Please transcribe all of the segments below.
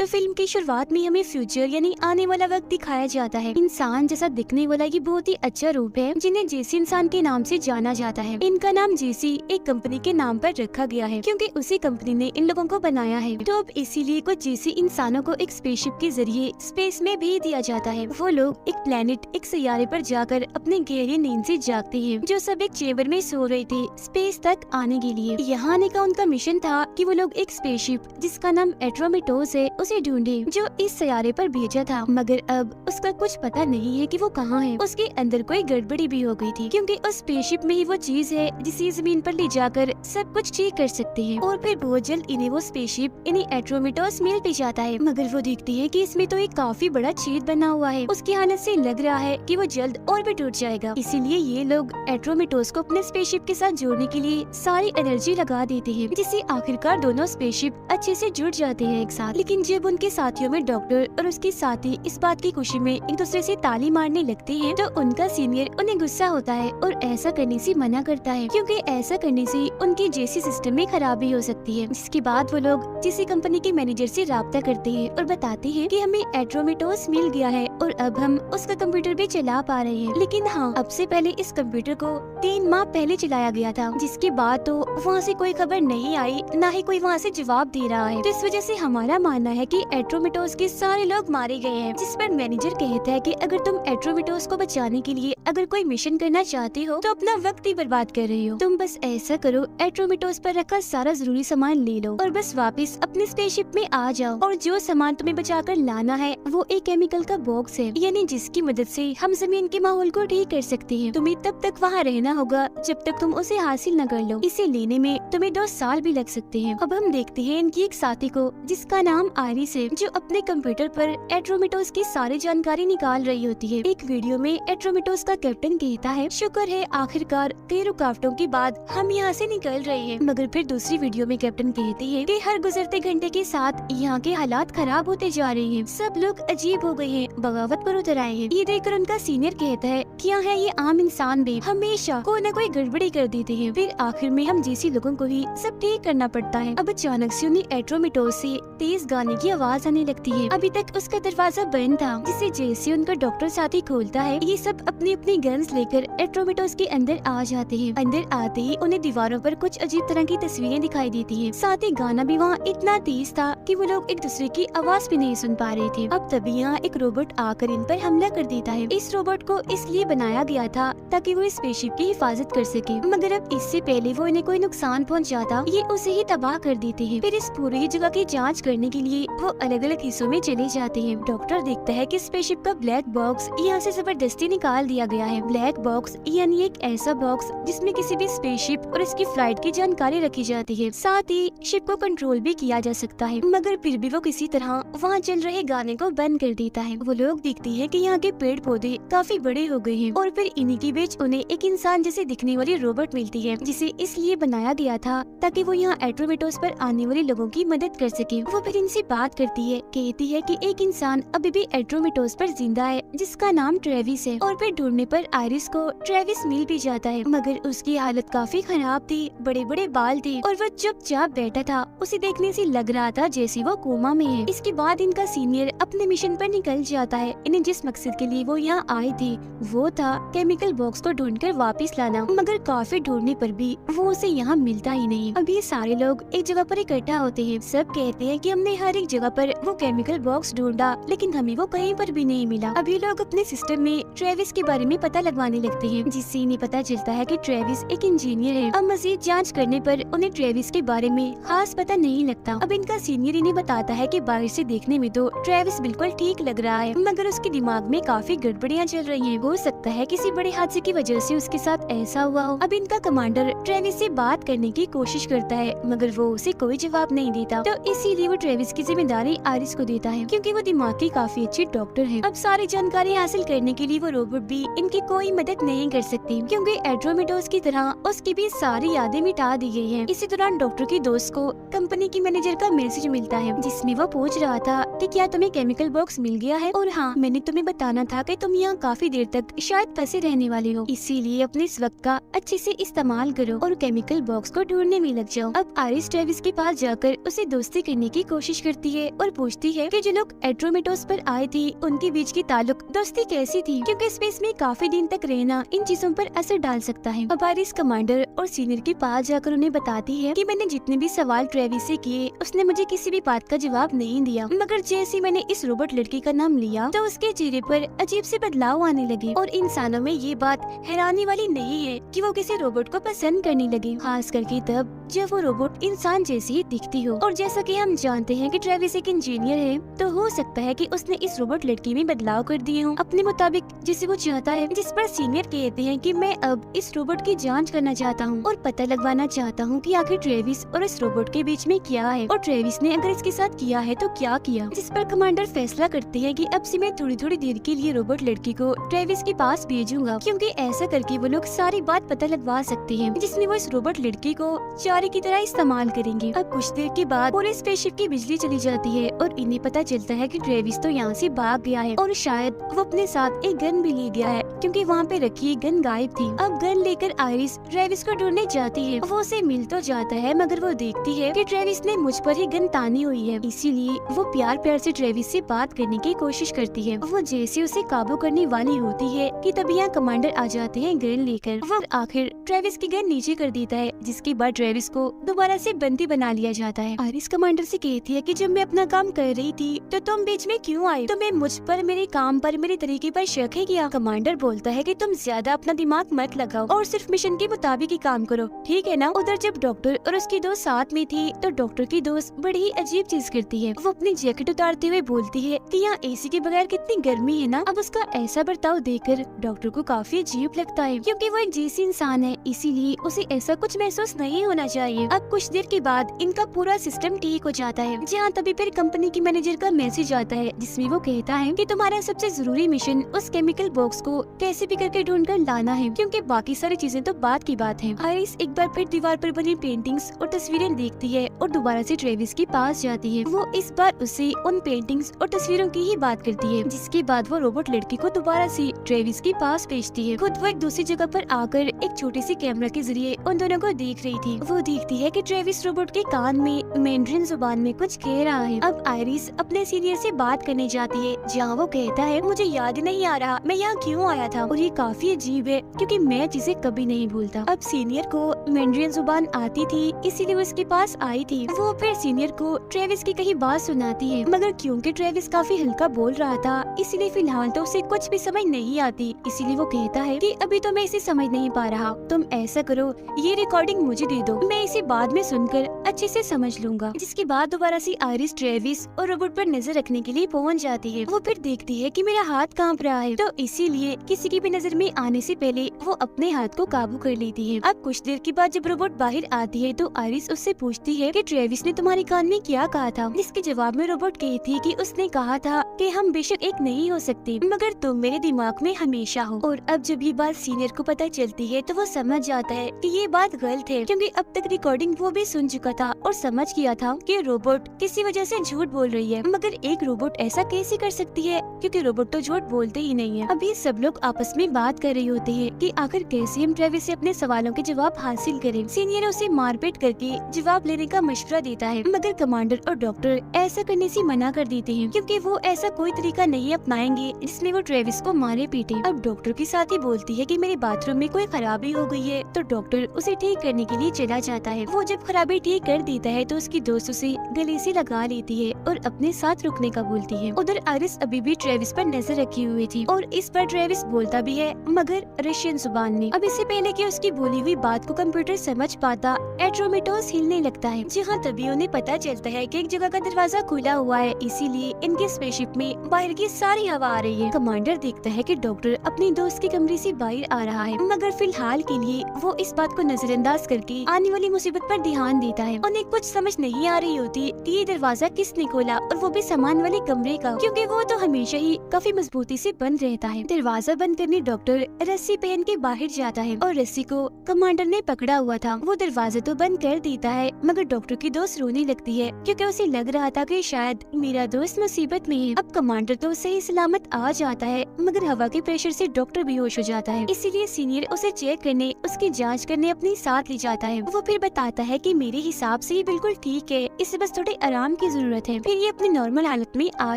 तो फिल्म की शुरुआत में हमें फ्यूचर यानी आने वाला वक्त दिखाया जाता है। इंसान जैसा दिखने वाला ये बहुत ही अच्छा रूप है जिन्हें जेसी इंसान के नाम से जाना जाता है। इनका नाम जेसी एक कंपनी के नाम पर रखा गया है क्योंकि उसी कंपनी ने इन लोगों को बनाया है। तो अब इसीलिए कुछ जेसी इंसानों को एक स्पेसशिप के जरिए स्पेस में भेज दिया जाता है। वो लोग एक प्लेनेट एक सैयारे पर जाकर अपने गहरी नींद से जागते हैं, जो सब एक चेम्बर में सो रहे थे स्पेस तक आने के लिए। यहाँ आने का उनका मिशन था कि वो लोग एक स्पेसशिप जिसका नाम एट्रोमिटोस है उसे ढूंढे, जो इस सैयारे पर भेजा था। मगर अब उसका कुछ पता नहीं है कि वो कहाँ है। उसके अंदर कोई गड़बड़ी भी हो गई थी क्योंकि उस स्पेसशिप में ही वो चीज है जिसे जमीन पर ले जाकर सब कुछ ठीक कर सकते हैं। और फिर बहुत जल्द इन्हें वो स्पेसशिप इन्हें एट्रोमिटोस मिल भी जाता है। मगर वो देखती है कि इसमें तो एक काफी बड़ा छेद बना हुआ है। उसकी हालत से लग रहा है कि वो जल्द और भी टूट जाएगा। इसीलिए ये लोग एट्रोमिटोस को अपने स्पेसशिप के साथ जोड़ने के लिए सारी एनर्जी लगा देते हैं, जिससे आखिरकार दोनों स्पेसशिप अच्छे से जुड़ जाते हैं एक साथ। लेकिन जब उनके साथियों में डॉक्टर और उसके साथी इस बात की खुशी में एक दूसरे से ताली मारने लगते हैं तो उनका सीनियर उन्हें गुस्सा होता है और ऐसा करने से मना करता है क्योंकि ऐसा करने से उनकी जेसी सिस्टम में खराबी हो सकती है। जिसके बाद वो लोग जेसी कंपनी के मैनेजर से राब्ता करते हैं और बताते हैं कि हमें एट्रोमिटोस मिल गया है और अब हम उसका कंप्यूटर भी चला पा रहे हैं। लेकिन हाँ, अब से पहले इस कंप्यूटर को 3 माह पहले चलाया गया था, जिसके बाद तो वहाँ से कोई खबर नहीं आई, न ही कोई वहाँ से जवाब दे रहा है। तो इस वजह से हमारा मानना है कि एट्रोमिटोस के सारे लोग मारे गए हैं। जिस पर मैनेजर कहता है कि अगर तुम एट्रोमिटोस को बचाने के लिए अगर कोई मिशन करना चाहते हो तो अपना वक्त ही बर्बाद कर रहे हो। तुम बस ऐसा करो, एट्रोमिटोस पर रखा सारा जरूरी सामान ले लो और बस वापस अपने स्पेसशिप में आ जाओ। और जो सामान तुम्हें बचाकर लाना है वो एक केमिकल का बॉक्स है, यानी जिसकी मदद से हम जमीन के माहौल को ठीक कर सकते हैं। तुम्हें तब तक वहाँ रहना होगा जब तक तुम उसे हासिल न कर लो। इसे लेने में तुम्हें 2 साल भी लग सकते हैं। अब हम देखते हैं इनकी एक साथी को जिसका नाम आयरिस है, जो अपने कंप्यूटर पर एट्रोमिटोस की सारी जानकारी निकाल रही होती है। एक वीडियो में एट्रोमिटोस का कैप्टन कहता है, शुक्र है आखिरकार कई रुकावटों के बाद हम यहाँ से निकल रहे हैं। मगर फिर दूसरी वीडियो में कैप्टन कहते हैं कि हर गुजरते घंटे के साथ यहाँ के हालात खराब होते जा रहे हैं, सब लोग अजीब हो गए हैं, बगावत पर उतर आए हैं। ये देखकर उनका सीनियर कहता है, क्या है ये आम इंसान भी हमेशा कोई न कोई गड़बड़ी कर देते हैं, फिर आखिर में हम जैसी लोगों को ही सब ठीक करना पड़ता है। अब अचानक से उन्हें एट्रोमिटोस से तेज गाने की आवाज आने लगती है। अभी तक उसका दरवाजा बंद था, जिसे जैसे उनका डॉक्टर साथी खोलता है, ये सब अपनी अपनी गन्स लेकर एट्रोमिटोस के अंदर आ जाते हैं। अंदर आते ही उन्हें दीवारों पर कुछ अजीब तरह की तस्वीरें दिखाई देती है। साथ ही गाना भी वहाँ इतना तेज था कि वो लोग एक दूसरे की आवाज भी नहीं सुन पा रहे थे। अब तभी यहाँ एक रोबोट आकर इन पर हमला कर देता है। इस रोबोट को इसलिए बनाया गया था ताकि वो स्पेसशिप की हिफाजत कर सके, मगर अब इससे पहले वो इन्हें कोई नुकसान पहुँचाता ये उसे ही तबाह कर देते हैं। फिर इस पूरी जगह की जाँच करने के लिए वो अलग अलग हिस्सों में चले जाते हैं। डॉक्टर देखता है कि स्पेसशिप का ब्लैक बॉक्स यहाँ से जबरदस्ती निकाल दिया गया है। ब्लैक बॉक्स यानी एक ऐसा बॉक्स जिसमें किसी भी स्पेसशिप और इसकी फ्लाइट की जानकारी रखी जाती है, साथ ही शिप को कंट्रोल भी किया जा सकता है। मगर फिर भी वो किसी तरह वहाँ चल रहे गाने को बंद कर देता है। वो लोग देखते हैं कि यहाँ के पेड़ पौधे काफी बड़े हो गए हैं और फिर इन्हीं के बीच उन्हें एक इंसान जैसे दिखने वाली रोबोट मिलती है, जिसे इसलिए बनाया गया था ताकि वो यहाँ एट्रोमिटोस पर आने वाले लोगों की मदद कर सके। वो फिर इनसे बात करती है, कहती है कि एक इंसान अभी भी एट्रोमिटोस पर जिंदा है जिसका नाम ट्रेविस है। और फिर ढूंढने पर आयरिस को ट्रेविस मिल भी जाता है, मगर उसकी हालत काफी खराब थी, बड़े बड़े बाल थे और वो चुपचाप बैठा था। उसे देखने से लग रहा था जैसे वो कोमा में है। इसके बाद इनका सीनियर अपने मिशन पर निकल जाता है। इन्हें जिस मकसद के लिए वो यहाँ आए थे वो था केमिकल बॉक्स को ढूंढकर वापस लाना, मगर काफी ढूंढने पर भी वो उसे यहाँ मिलता ही नहीं। अब ये सारे लोग एक जगह पर इकट्ठा होते हैं। सब कहते हैं कि हमने हर एक जगह पर वो केमिकल बॉक्स ढूंढा लेकिन हमें वो कहीं पर भी नहीं मिला। अभी लोग अपने सिस्टम में ट्रेविस के बारे में पता लगवाने लगते हैं, जिससे इन्हें पता चलता है कि ट्रेविस एक इंजीनियर है। अब मजीद जांच करने पर उन्हें ट्रेविस के बारे में खास पता नहीं लगता। अब इनका सीनियर इन्हें बताता है कि बाहर से देखने में तो ट्रेविस बिल्कुल ठीक लग रहा है, मगर उसके दिमाग में काफी गड़बड़ियाँ चल रही हैं। हो सकता है किसी बड़े हादसे की वजह से उसके साथ ऐसा हुआ हो। अब इनका कमांडर ट्रेविस से बात करने की कोशिश करता है, मगर वो उसे कोई जवाब नहीं देता। तो इसीलिए वो ट्रेविस की जिम्मेदारी आयरिस को देता है, क्योंकि वो दिमाग की काफी अच्छी डॉक्टर है। अब सारी जानकारी हासिल करने के लिए वो रोबोट भी इनकी कोई मदद नहीं कर सकती, क्योंकि एट्रोमिटोस की तरह उसकी भी सारी यादें मिटा दी गई है। इसी दौरान डॉक्टर की दोस्त को कंपनी की मैनेजर का मैसेज मिलता है, जिसमें वो पूछ रहा था कि क्या तुम्हें केमिकल बॉक्स मिल गया है, और हाँ, मैंने तुम्हें बताना था कि तुम यहाँ काफी देर तक शायद फंसे रहने वाले हो, इसीलिए अपने इस वक्त का अच्छे से इस्तेमाल करो और केमिकल बॉक्स को ढूंढने में लग जाओ। अब आयरिस ट्रेविस के पास जाकर उसे दोस्ती करने की कोशिश करती है और पूछती है कि जो लोग एड्रोमेटोस पर आए थे उनके बीच की ताल्लुक दोस्ती कैसी थी, क्योंकि स्पेस में काफी दिन तक रहना इन चीजों पर असर डाल सकता है। अब आयरिस कमांडर और सीनियर के पास जाकर उन्हें बताती है कि मैंने जितने भी सवाल ट्रेविस से किए उसने मुझे किसी भी बात का जवाब नहीं दिया, मगर जैसे मैंने इस रोबोट लड़की का नाम लिया तो उसके चेहरे पर अजीब से बदलाव आने लगे, और इंसानों में ये बात हैरानी वाली नहीं है कि वो किसी रोबोट को पसंद करने लगे, खास करके तब जब वो रोबोट इंसान जैसी ही दिखती हो। और जैसा कि हम जानते हैं कि ट्रेविस एक इंजीनियर है, तो हो सकता है कि उसने इस रोबोट लड़की में बदलाव कर दिए हों अपने मुताबिक जिसे वो चाहता है, जिस पर सीनियर कहते हैं कि मैं अब इस रोबोट की जांच करना चाहता हूँ और पता लगवाना चाहता हूँ कि आखिर ट्रेविस और इस रोबोट के बीच में क्या है, और ट्रेविस ने अगर इसके साथ किया है तो क्या किया। जिस पर कमांडर फैसला करते हैं कि अब से मैं थोड़ी थोड़ी देर के लिए रोबोट लड़की को ट्रेविस के पास भेजूंगा, क्योंकि ऐसा करके वो लोग सारी बात पता लगवा सकते हैं, जिसमें वो इस रोबोट लड़की को चारे की तरह इस्तेमाल करेंगे। अब कुछ देर के बाद पूरे स्पेसशिप की बिजली चली जाती है और इन्हें पता चलता है कि ट्रेविस तो यहाँ से भाग गया है, और शायद वो अपने साथ एक गन भी ले गया है, क्योंकि वहाँ पे रखी एक गन गायब थी। अब गन लेकर आयरिस ट्रेविस को ढूंढने जाती है। वो उसे मिल तो जाता है, मगर वो देखती है कि ट्रेविस ने मुझ पर ही गन तानी हुई है, इसीलिए वो प्यार प्यार से ट्रेविस से बात करने की कोशिश करती है। वो जैसे उसे काबू करने वाली होती है कि तभी यहाँ कमांडर आ जाते हैं गन लेकर। वो आखिर ट्रेविस की गन नीचे कर देता है, जिसके बाद ट्रेविस को दोबारा से बंदी बना लिया जाता है। आयरिस कमांडर से कहती है कि जब मैं अपना काम कर रही थी तो तुम बीच में क्यों आई? तुम्हें मुझ पर, मेरे काम पर, मेरे तरीके पर शक है क्या? कमांडर बोलता है कि तुम ज्यादा अपना दिमाग मत लगाओ और सिर्फ मिशन के मुताबिक ही काम करो, ठीक है ना? उधर जब डॉक्टर और उसकी दोस्त साथ में थी तो डॉक्टर की दोस्त बड़ी ही अजीब चीज करती है। वो अपनी जैकेट उतारते हुए बोलती है कि यहाँ एसी के बगैर कितनी गर्मी है ना। अब उसका ऐसा बर्ताव देखकर डॉक्टर को काफी अजीब लगता है, क्योंकि वो एक जैसी इंसान है, इसीलिए उसे ऐसा कुछ महसूस नहीं होना चाहिए। अब कुछ देर के बाद इनका पूरा सिस्टम ठीक हो जाता है, जहाँ तभी फिर कंपनी की मैनेजर का मैसेज आता है, जिसमें वो कहता है कि तुम्हारा सबसे जरूरी मिशन उस केमिकल बॉक्स को कैसे भी करके ढूंढ कर लाना है, क्योंकि बाकी सारी चीजें तो बाद की बात है। आयरिस एक बार फिर दीवार पर बनी पेंटिंग्स और तस्वीरें देखती है और दोबारा से ट्रेविस के पास जाती है। वो इस बार उससे उन पेंटिंग्स और तस्वीरों की ही बात करती है, जिसके बाद वो रोबोट लड़की को दोबारा से ट्रेविस के पास भेजती है। खुद वो एक दूसरी जगह पर आकर एक छोटी सी कैमरा के जरिए उन दोनों को देख रही थी। वो देखती है कि ट्रेविस रोबोट के कान में मैंड्रिन जुबान में कुछ कह रहा है। अब आयरिस अपने सीनियर से बात करने जाती है, जहाँ वो कहता है मुझे याद नहीं आ रहा मैं यहाँ क्यों आया था, और ये काफी अजीब है क्योंकि मैं चीजें कभी नहीं भूलता। अब सीनियर को मैंड्रिन जुबान आती थी, इसीलिए वो इसके पास आई थी। वो फिर सीनियर को ट्रेविस की कही बात सुनाती है, मगर क्योंकि ट्रेविस काफी हल्का बोल रहा था, इसीलिए फिलहाल तो उसे कुछ भी समझ नहीं आती। इसीलिए वो कहता है कि अभी तो मैं इसे समझ नहीं पा रहा, तुम ऐसा करो ये रिकॉर्डिंग मुझे दे दो, मैं इसे बाद में सुनकर अच्छे से समझ लूंगा। जिसके बाद दोबारा से आयरिस ट्रेविस और रोबोट पर नजर रखने के लिए पहुंच जाती है। वो फिर देखती है कि मेरा हाथ कांप रहा है, तो इसीलिए किसी की भी नजर में आने से पहले वो अपने हाथ को काबू कर लेती है। अब कुछ देर के बाद जब रोबोट बाहर आती है तो आयरिस उससे पूछती है कि ट्रेविस ने तुम्हारे कान में क्या कहा था, जिसके जवाब में रोबोट कहती है कि उसने कहा था कि हम बेशक एक नहीं हो सकते, मगर तुम मेरे दिमाग में हमेशा हो। और अब जब ये बात सीनियर को पता चलती है तो वो समझ जाता है कि ये बात गलत है, क्योंकि अब तक रिकॉर्डिंग वो भी सुन चुका था और समझ गया था कि रोबोट किसी वजह से झूठ बोल रही है। मगर एक रोबोट ऐसा कैसे कर सकती है, क्योंकि रोबोट तो झूठ बोलते ही नहीं है। अभी सब लोग आपस में बात कर रहे होते हैं कि आखिर कैसे हम ट्रेविस से अपने सवालों के जवाब हासिल करें। सीनियर उसे मारपीट करके जवाब लेने का मशवरा देता है, मगर कमांडर और डॉक्टर ऐसा करने से मना कर देते हैं, क्योंकि वो ऐसा कोई तरीका नहीं अपनाएंगे जिसमें वो ट्रेविस को मारे पीटे। अब डॉक्टर के साथ ही बोलती है कि मेरे बाथरूम में कोई खराबी हो गई है, तो डॉक्टर उसे ठीक करने के लिए चला जाता है। वो जब खराबी ठीक कर देता है तो उसकी दोस्त उसे गले से लगा लेती है और अपने साथ रुकने का बोलती है। उधर आयरिस अभी भी ट्रेविस पर नजर रखी हुई थी और इस पर ट्रेविस बोलता भी है, मगर रशियन जुबान में। अब इससे पहले कि उसकी बोली हुई बात को कंप्यूटर समझ पाता, एड्रोमेटोस हिलने लगता है, जहाँ तभी उन्हें पता चलता है कि एक जगह का दरवाजा खुला हुआ है, इसीलिए इनके स्पेसशिप में बाहर की सारी हवा आ रही है। कमांडर देखता है कि डॉक्टर अपनी दोस्त के कमरे से बाहर आ रहा है, मगर फिलहाल के लिए वो इस बात को नजरअंदाज करके आने वाली मुसीबत पर ध्यान देता है। उन्हें कुछ समझ नहीं आ रही होती कि ये दरवाजा किसने खोला, और वो भी सामान वाले कमरे का, क्योंकि वो तो हमेशा ही काफी मजबूती से बंद रहता है। दरवाजा बंद करने डॉक्टर रस्सी पहन के बाहर जाता है और रस्सी को कमांडर ने पकड़ा हुआ था। वो दरवाजा तो बंद कर देता है, मगर डॉक्टर की दोस्त रोने लगती है क्योंकि उसे लग रहा था कि शायद मेरा दोस्त मुसीबत में है। अब कमांडर तो सही सलामत आ जाता है, मगर हवा के प्रेशर से डॉक्टर बेहोश हो जाता है। इसीलिए सीनियर उसे चेक करने, उसकी जांच करने अपने साथ ले जाता है। वो फिर बताता है कि मेरे हिसाब से ये बिल्कुल ठीक है, इसे बस थोड़े आराम की जरूरत है, फिर ये अपनी नॉर्मल हालत में आ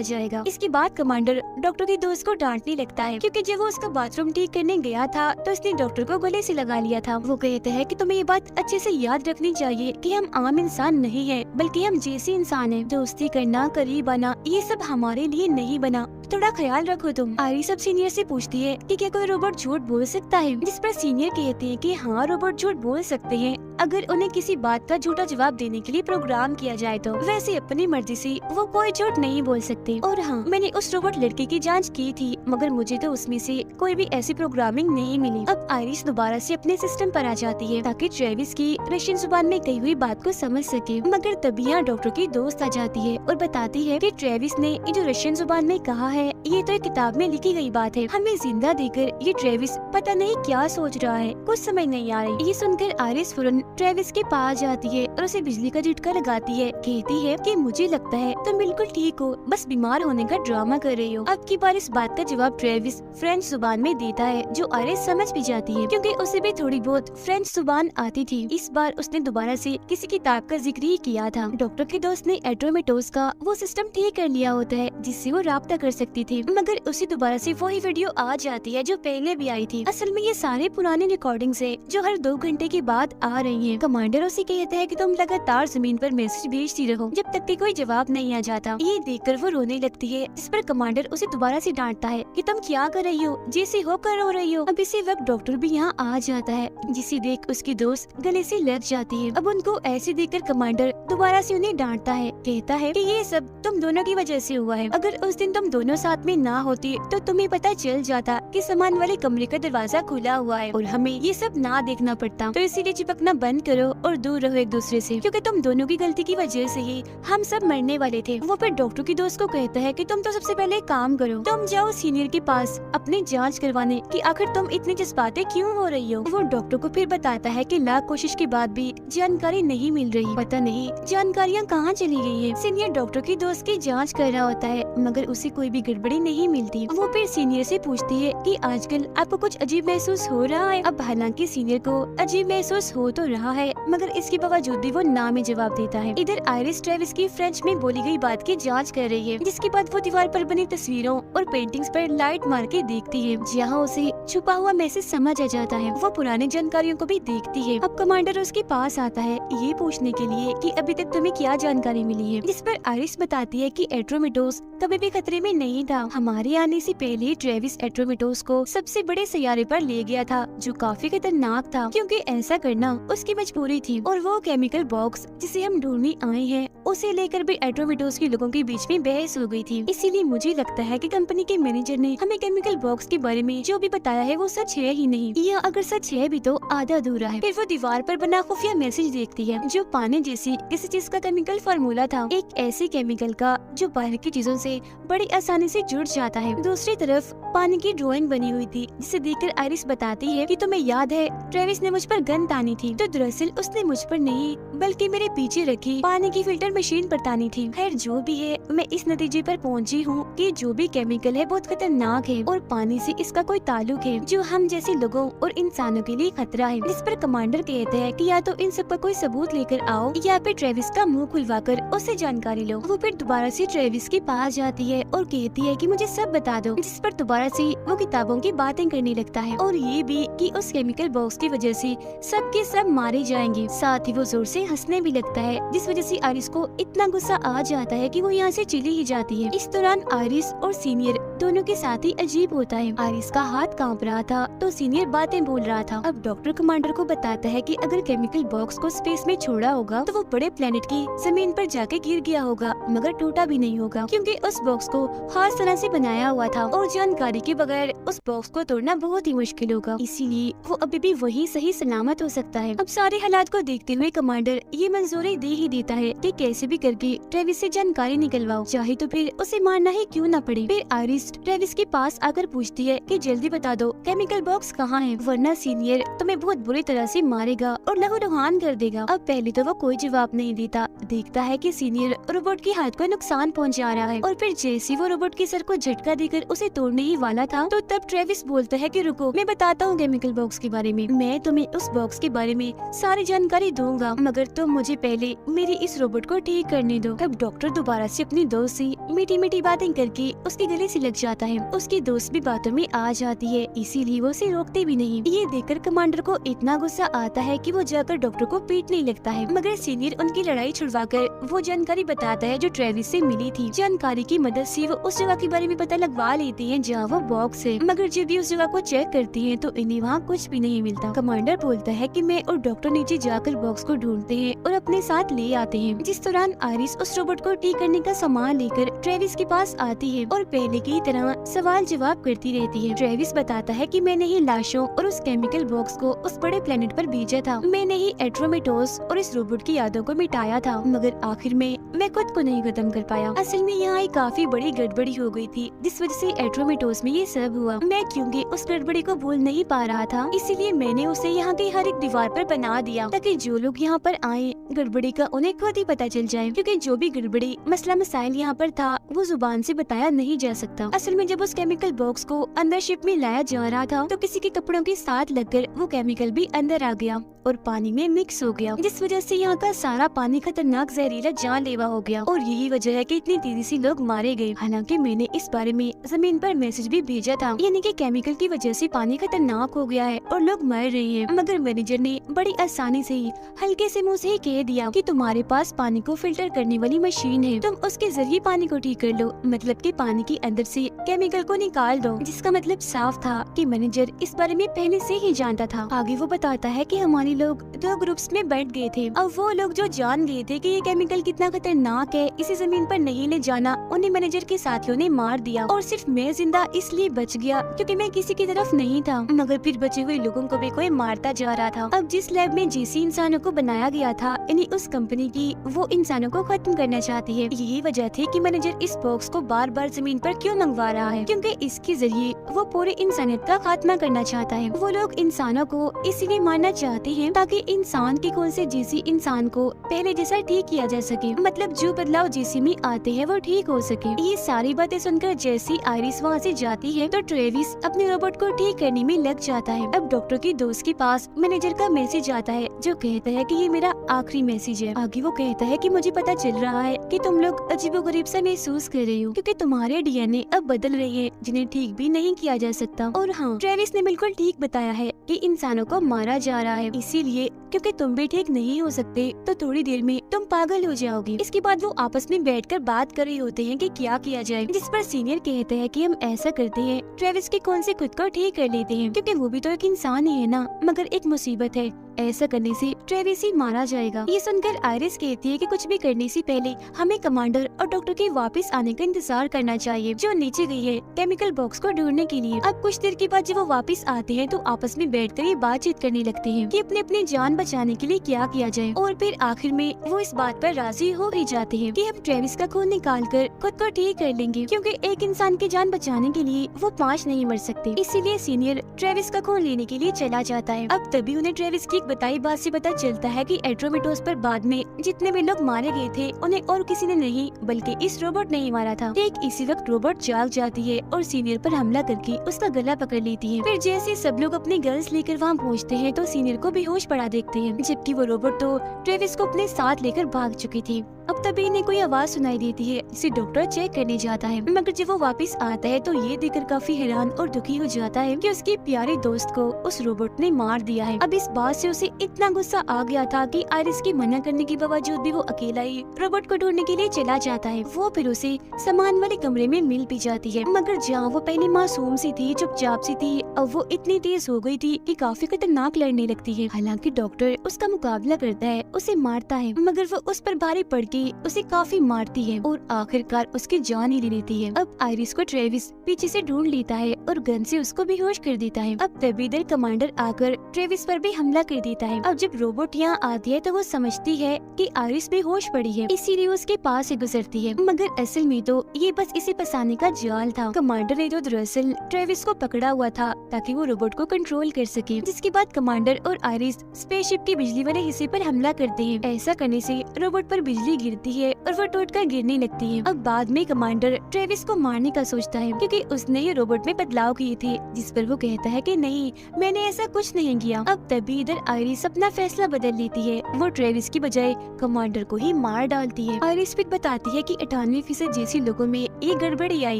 जाएगा। इसके बाद कमांडर डॉक्टर की दोस्त को डांटने लगता है क्योंकि जब वो उसका बाथरूम ठीक करने गया था तो उसने डॉक्टर को गले से लगा लिया था। वो कहते हैं कि तुम्हें ये बात अच्छे से याद रखनी चाहिए कि हम आम इंसान नहीं है, बल्कि हम जैसे इंसान हैं। दोस्ती करना, करीब आना, ये सब हमारे लिए नहीं बना, थोड़ा ख्याल रखो तुम। आरिस अब सीनियर से पूछती है कि क्या कोई रोबोट झूठ बोल सकता है, जिस पर सीनियर कहते हैं कि हाँ, रोबोट झूठ बोल सकते हैं अगर उन्हें किसी बात का झूठा जवाब देने के लिए प्रोग्राम किया जाए तो। वैसे अपनी मर्जी से वो कोई झूठ नहीं बोल सकते। और हाँ, मैंने उस रोबोट लड़के की जांच की थी, मगर मुझे तो उसमें से कोई भी ऐसी प्रोग्रामिंग नहीं मिली। अब आइरिस दोबारा से अपने सिस्टम पर आ जाती है ताकि ट्रेविस की रशियन जुबान में कही हुई बात को समझ सके, मगर तभी यहाँ डॉक्टर की दोस्त आ जाती है और बताती है कि ट्रेविस ने ये जो रशियन जुबान में कहा है ये तो एक किताब में लिखी गई बात है। हमें जिंदा देकर ये ट्रेविस पता नहीं क्या सोच रहा है, कुछ समझ नहीं आ रही। ये सुनकर आइरिस फौरन ट्रेविस के पास जाती है और उसे बिजली का झटका लगाती है। कहती है कि मुझे लगता है तुम बिल्कुल ठीक हो, बस बीमार होने का ड्रामा कर रही हो। अब की बार इस बात का जवाब ट्रेविस फ्रेंच जुबान में देता है, जो आइरिस समझ भी जाती है क्योंकि उसे भी थोड़ी बहुत फ्रेंच जुबान आती थी। इस बार उसने दोबारा से किसी किताब का जिक्र ही किया था। डॉक्टर के दोस्त ने एट्रोमेटोस का वो सिस्टम ठीक कर लिया होता है जिससे वो राब्ता कर सकती थी, मगर उसे दोबारा से वही वीडियो आ जाती है जो पहले भी आई थी। असल में ये सारे पुराने रिकॉर्डिंग्स है जो हर 2 घंटे के बाद आ रही हैं। कमांडर उसे कहता है कि तुम लगातार जमीन पर मैसेज भेजती रहो जब तक कि कोई जवाब नहीं आ जाता। ये देखकर वो रोने लगती है, जिस पर कमांडर उसे दोबारा से डांटता है कि तुम क्या कर रही हो, जैसे हो कर रो रही हो। अब इसी वक्त डॉक्टर भी यहाँ आ जाता है, जिसे देख उसकी दोस्त गले से लग जाती है। अब उनको ऐसे देखकर कमांडर दोबारा से उन्हें डांटता है, कहता है कि ये सब तुम दोनों की वजह से हुआ है। अगर उस दिन तुम दोनों साथ में ना होती तो तुम्हें पता चल जाता कि सामान वाले कमरे का दरवाजा खुला हुआ है और हमें ये सब ना देखना पड़ता। तो इसीलिए चिपकना बंद करो और दूर रहो एक दूसरे से, क्योंकि तुम दोनों की गलती की वजह से ही हम सब मरने वाले थे। वो फिर डॉक्टर की दोस्त को कहता है कि तुम तो सबसे पहले एक काम करो, तुम जाओ सीनियर के पास अपनी जांच करवाने कि आखिर तुम इतनी जज्बाते क्यों हो रही हो। वो डॉक्टर को फिर बताता है कि लाख कोशिश के बाद भी जानकारी नहीं मिल रही, पता नहीं जानकारियाँ कहाँ चली गई है। सीनियर डॉक्टर की दोस्त की जाँच कर रहा होता है, मगर उसे कोई भी गड़बड़ी नहीं मिलती। वो फिर सीनियर से पूछती है कि आजकल आपको कुछ अजीब महसूस हो रहा है। अब हालांकि सीनियर को अजीब महसूस हो तो रहा है, मगर इसके बावजूद भी वो ना में जवाब देता है। इधर आइरिस ट्रेविस की फ्रेंच में बोली गई बात की जांच कर रही है, जिसके बाद वो दीवार पर बनी तस्वीरों और पेंटिंग्स पर लाइट मार के देखती है, जहाँ उसे छुपा हुआ मैसेज समझ आ जाता है। वो पुरानी जानकारियों को भी देखती है। अब कमांडर उसके पास आता है ये पूछने के लिए कि अभी तक तुम्हें क्या जानकारी मिली है, जिस पर आइरिस बताती है कि एट्रोमेटोस कभी भी खतरे में नहीं था। हमारे आने से पहले ट्रेविस एट्रोमेटोस को सबसे बड़े सैयारे पर ले गया था, जो काफी खतरनाक था क्योंकि ऐसा करना उसकी मजबूरी थी। और वो केमिकल बॉक्स जिसे हम ढूंढने आए हैं, उसे लेकर भी एट्रोमेटोस के लोगों के बीच में बहस हो गई थी। इसीलिए मुझे लगता है कि कंपनी के मैनेजर ने हमें केमिकल बॉक्स के बारे में जो भी बताया है वो सच है ही नहीं, या अगर सच है भी तो आधा अधूरा है। फिर वो दीवार पर बना खुफिया मैसेज देखती है, जो पानी जैसी किसी चीज का केमिकल फार्मूला था, एक ऐसे केमिकल का जो बाहर की चीजों से बड़ी आसानी से जुड़ जाता है। दूसरी तरफ पानी की ड्राइंग बनी हुई थी, जिसे देखकर आइरिस बताती है कि तुम्हें याद है ट्रेविस ने मुझ पर गन तानी थी, तो दरअसल उसने मुझ पर नहीं बल्कि मेरे पीछे रखी पानी की फिल्टर मशीन पर तानी थी। खैर जो भी है, मैं इस नतीजे पर पहुंची हूँ कि जो भी केमिकल है बहुत खतरनाक है और पानी से इसका कोई ताल्लुक है जो हम जैसे लोगों और इंसानों के लिए खतरा है। जिस पर कमांडर कहते हैं कि या तो इन सब का कोई सबूत लेकर आओ या फिर ट्रेविस का मुंह खुलवाकर उससे जानकारी लो। वो फिर दोबारा से ट्रेविस के पास जाती है और कहती है कि मुझे सब बता दो, जिस पर दोबारा से वो किताबों की बातें करने लगता है और ये भी कि उस केमिकल बॉक्स की वजह से सब के सब मारे जाएंगे। साथ ही वो जोर से हंसने भी लगता है, जिस वजह से आइरिस को इतना गुस्सा आ जाता है कि वो यहाँ से चली ही जाती है। इस दौरान आइरिस और सीनियर दोनों के साथ ही अजीब होता है। आइरिस का हाथ कांप रहा था तो सीनियर बातें बोल रहा था। अब डॉक्टर कमांडर को बताता है कि अगर केमिकल बॉक्स को स्पेस में छोड़ा होगा तो वो बड़े प्लेनेट की जमीन पर जाके गिर गया होगा, मगर टूटा भी नहीं होगा, क्योंकि उस बॉक्स को खास तरह से बनाया हुआ था और जानकारी के बगैर उस बॉक्स को तोड़ना बहुत ही मुश्किल होगा, इसीलिए वो अभी भी वही सही सलामत हो सकता है। अब सारे हालात को देखते हुए कमांडर ये मंजूरी दे ही देता है कि कैसे भी करके ट्रेविस से जानकारी निकलवाओ, चाहे तो फिर उसे मारना ही क्यों न पड़े। फिर आइरिस साइंटिस्ट ट्रेविस के पास आकर पूछती है कि जल्दी बता दो केमिकल बॉक्स कहाँ है, वरना सीनियर तुम्हें बहुत बुरी तरह से मारेगा और लहूलुहान कर देगा। अब पहले तो वो कोई जवाब नहीं देता, देखता है कि सीनियर रोबोट के हाथ को नुकसान पहुंचा रहा है और फिर जैसे वो रोबोट के सर को झटका देकर उसे तोड़ने ही वाला था तो तब ट्रेविस बोलता है कि रुको, मैं बताता हूँ केमिकल बॉक्स के बारे में। मैं तुम्हें उस बॉक्स के बारे में सारी जानकारी दूंगा, मगर तुम मुझे पहले मेरी इस रोबोट को ठीक करने दो। अब डॉक्टर दोबारा से अपनी दोस्त से मीठी मीठी बातें करके उसके गले से लग जाता है। उसकी दोस्त भी बातों में आ जाती है, इसीलिए वो उसे रोकते भी नहीं। ये देखकर कमांडर को इतना गुस्सा आता है कि वो जाकर डॉक्टर को पीटने लगता है, मगर सीनियर उनकी लड़ाई छुड़वाकर वो जानकारी बताता है जो ट्रेविस से मिली थी। जानकारी की मदद से वो उस जगह के बारे में पता लगवा लेती है जहाँ वो बॉक्स है, मगर जब भी उस जगह को चेक करती है तो इन्हें वहाँ कुछ भी नहीं मिलता। कमांडर बोलता है कि मैं और डॉक्टर नीचे जाकर बॉक्स को ढूंढते हैं और अपने साथ ले आते हैं। जिस दौरान आयरिस उस रोबोट को ठीक करने का सामान लेकर ट्रेविस के पास आती है और पहले की तरह सवाल जवाब करती रहती है। ट्रेविस बताता है कि मैंने ही लाशों और उस केमिकल बॉक्स को उस बड़े प्लेनेट पर भेजा था, मैंने ही एट्रोमेटोस और इस रोबोट की यादों को मिटाया था, मगर आखिर में मैं खुद को नहीं खत्म कर पाया। असल में यहाँ एक काफी बड़ी गड़बड़ी हो गई थी, जिस वजह से एट्रोमेटोस में ये सब हुआ। मैं क्योंकि उस गड़बड़ी को भूल नहीं पा रहा था, इसीलिए मैंने उसे यहाँ की हर एक दीवार पर बना दिया ताकि जो लोग यहाँ पर आए गड़बड़ी का उन्हें खुद ही पता चल जाए, क्योंकि जो भी गड़बड़ी मसला मसाइल यहाँ पर था वो जुबान से बताया नहीं जा सकता। असल में जब उस केमिकल बॉक्स को अंदर शिप में लाया जा रहा था तो किसी के कपड़ों के साथ लगकर वो केमिकल भी अंदर आ गया और पानी में मिक्स हो गया, जिस वजह से यहाँ का सारा पानी खतरनाक जहरीला जानलेवा हो गया और यही वजह है कि इतनी तेजी से लोग मारे गए। हालांकि मैंने इस बारे में जमीन पर मैसेज भी भेजा था, यानी कि केमिकल की वजह से पानी खतरनाक हो गया है और लोग मर रहे हैं, मगर मैनेजर ने बड़ी आसानी से ही हल्के से मुँह से ही कह दिया कि तुम्हारे पास पानी को फिल्टर करने वाली मशीन है, तुम उसके जरिए पानी को ठीक कर लो, मतलब कि पानी के अंदर से केमिकल को निकाल दो। जिसका मतलब साफ था कि मैनेजर इस बारे में पहले से ही जानता था। आगे वो बताता है कि हमारे लोग दो ग्रुप्स में बैठ गए थे। अब वो लोग जो जान गए थे कि ये केमिकल कितना खतरनाक है, इसे जमीन पर नहीं ले जाना, उन्हें मैनेजर के साथियों ने मार दिया और सिर्फ मैं जिंदा इसलिए बच गया क्योंकि मैं किसी की तरफ नहीं था, मगर फिर बचे हुए लोगों को भी कोई मारता जा रहा था। अब जिस लैब में जैसी इंसानों को बनाया गया था, यानी उस कंपनी की, वो इंसानों को खत्म करना चाहती है। यही वजह थी कि मैनेजर इस बॉक्स को बार बार जमीन पर क्यों मंगवा रहा है, क्योंकि इसके जरिए वो पूरे इंसानियत का खात्मा करना चाहता है। वो लोग इंसानों को इसीलिए मारना चाहते हैं ताकि इंसान के खून से जैसी इंसान को पहले जैसा ठीक किया जा सके, मतलब जो बदलाव जैसी में आते हैं वो ठीक हो सके। ये सारी बातें सुनकर जैसी आयरिस वहाँ से जाती है तो ट्रेविस अपने रोबोट को ठीक करने में लग जाता है। अब डॉक्टर की दोस्त के पास मैनेजर का मैसेज आता है जो कहता है कि ये मेरा आखिरी मैसेज है। आगे वो कहता है कि मुझे पता चल रहा है कि तुम लोग अजीबोगरीब सा महसूस कर रहे हो क्योंकि तुम्हारे डीएनए अब बदल रहे हैं जिन्हें ठीक भी नहीं किया जा सकता। और हाँ, ट्रेविस ने बिल्कुल ठीक बताया है कि इंसानों को मारा जा रहा है, इसीलिए क्योंकि तुम भी ठीक नहीं हो सकते तो थोड़ी देर में तुम पागल हो जाओगे। इसके बाद वो आपस में बैठकर बात कर रहे होते हैं कि क्या किया जाए, जिस पर सीनियर कहते हैं कि हम ऐसा करते हैं, ट्रेविस के खून से खुद को ठीक कर लेते हैं क्योंकि वो भी तो एक इंसान ही है ना, मगर एक मुसीबत है, ऐसा करने से ट्रेविस ही मारा जाएगा। ये सुनकर आयरिस कहती है कि कुछ भी करने से पहले हमें कमांडर और डॉक्टर के वापस आने का इंतजार करना चाहिए, जो नीचे गई है केमिकल बॉक्स को ढूंढने के लिए। अब कुछ देर के बाद जब वो वापस आते हैं तो आपस में बैठकर ये बातचीत करने लगते हैं कि अपने अपनी जान बचाने के लिए क्या किया जाए, और फिर आखिर में वो इस बात पर राजी हो ही जाते हैं कि हम ट्रेविस का खून निकाल कर खुद को ठीक कर लेंगे, क्योंकि एक इंसान की जान बचाने के लिए वो 5 नहीं मर सकते। इसीलिए सीनियर ट्रेविस का खून लेने के लिए चला जाता है। अब तभी उन्हें ट्रेविस की बताई बात से पता चलता है कि एट्रोमेटोस पर बाद में जितने भी लोग मारे गए थे उन्हें और किसी ने नहीं बल्कि इस रोबोट ने ही मारा था। ठीक इसी वक्त रोबोट जाग जाती है और सीनियर पर हमला करके उसका गला पकड़ लेती है। फिर जैसे सब लोग अपने गर्ल्स लेकर वहाँ पहुँचते हैं तो सीनियर को बेहोश पड़ा देखते हैं, जबकि वो रोबोट तो ट्रेविस को अपने साथ लेकर भाग चुकी थी। अब तभी इन्हें कोई आवाज सुनाई देती है, इसे डॉक्टर चेक करने जाता है, मगर जब वो वापस आता है तो ये देखकर काफी हैरान और दुखी हो जाता है कि उसकी प्यारे दोस्त को उस रोबोट ने मार दिया है। अब इस बात से उसे इतना गुस्सा आ गया था कि आयरिस के मना करने के बावजूद भी वो अकेला ही रोबोट को ढूंढने के लिए चला जाता है। वो फिर उसे सामान वाले कमरे में मिल भी जाती है, मगर जहाँ वो पहले मासूम सी थी, चुपचाप सी थी, अब वो इतनी तेज हो गई थी कि काफी खतरनाक लड़ने लगती है। हालांकि डॉक्टर उसका मुकाबला करता है, उसे मारता है, मगर वो उस पर भारी पड़ के उसे काफी मारती है और आखिरकार उसकी जान ही ले लेती है। अब आयरिस को ट्रेविस पीछे से ढूंढ लेता है और गन से उसको बेहोश कर देता है। अब तभी इधर कमांडर आकर ट्रेविस पर भी हमला कर देता है। अब जब रोबोट यहाँ आती है तो वो समझती है कि आरिस बेहोश पड़ी है, इसीलिए उसके पास से गुजरती है, मगर असल में तो ये बस इसे फंसाने का जाल था। कमांडर ने तो दरअसल ट्रेविस को पकड़ा हुआ था ताकि वो रोबोट को कंट्रोल कर सके। जिसके बाद कमांडर और आइरिस स्पेसशिप के बिजली वाले हिस्से पर हमला करते हैं। ऐसा करने से रोबोट पर बिजली गिरती है और वो टूटकर गिरने लगती है। अब बाद में कमांडर ट्रेविस को मारने का सोचता है क्योंकि उसने ये रोबोट में बदलाव किए थे, जिस पर वो कहता है कि नहीं, मैंने ऐसा कुछ नहीं किया। अब तभी इधर आइरिस अपना फैसला बदल लेती है, वो ट्रेविस की बजाय कमांडर को ही मार डालती है। आइरिस फिर बताती है कि 98% जैसी लोगों में एक गड़बड़ी आई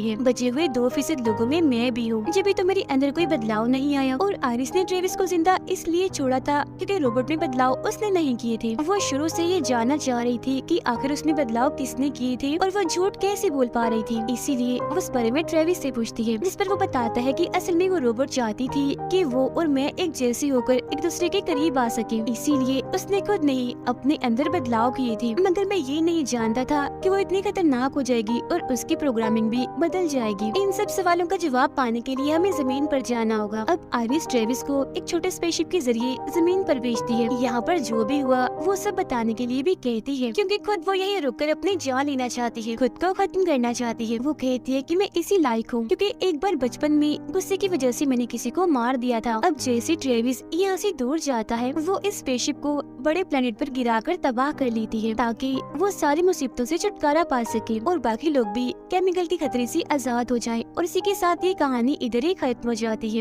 है, बचे हुए 2% लोगों में मैं भी हूँ, जब भी तो मेरे अंदर कोई बदलाव नहीं आया। और आइरिस ने ट्रेविस को जिंदा इसलिए छोड़ा था क्योंकि रोबोट में बदलाव उसने नहीं किए थे। वो शुरू से ये जानना चाह रही थी कि आखिर उसमें बदलाव किसने किए थे और वो झूठ कैसे बोल पा रही थी, इसीलिए वो उस बारे में ट्रेविस से पूछती है, जिस पर वो बताता है कि असल में वो रोबोट चाहती थी कि वो और मैं एक जैसे होकर एक दूसरे के करीब आ सके, इसीलिए उसने खुद नहीं अपने अंदर बदलाव किए थे, मगर मैं ये नहीं जानता था कि वो इतनी खतरनाक हो जाएगी और उसकी प्रोग्रामिंग भी बदल जाएगी। इन सब सवालों का जवाब पाने के लिए हमें जमीन पर जाना होगा। अब आइरिस ट्रेविस को एक छोटे स्पेसशिप के जरिए जमीन पर भेजती है। यहाँ पर जो भी हुआ वो सब बताने के लिए भी कहती है, क्योंकि खुद वो यही रुककर अपनी जान लेना चाहती है, खुद को खत्म करना चाहती है। वो कहती है कि मैं इसी लायक हूँ क्योंकि एक बार बचपन में गुस्से की वजह से मैंने किसी को मार दिया था। अब जैसे ट्रेविस यहाँ से दूर जाता है, वो इस स्पेसशिप को बड़े प्लेनेट पर गिराकर तबाह कर लेती है ताकि वो सारी मुसीबतों से छुटकारा पा सके और बाकी लोग भी केमिकल के खतरे से आजाद हो जाएं। और इसी के साथ ये कहानी इधर ही खत्म हो जाती है।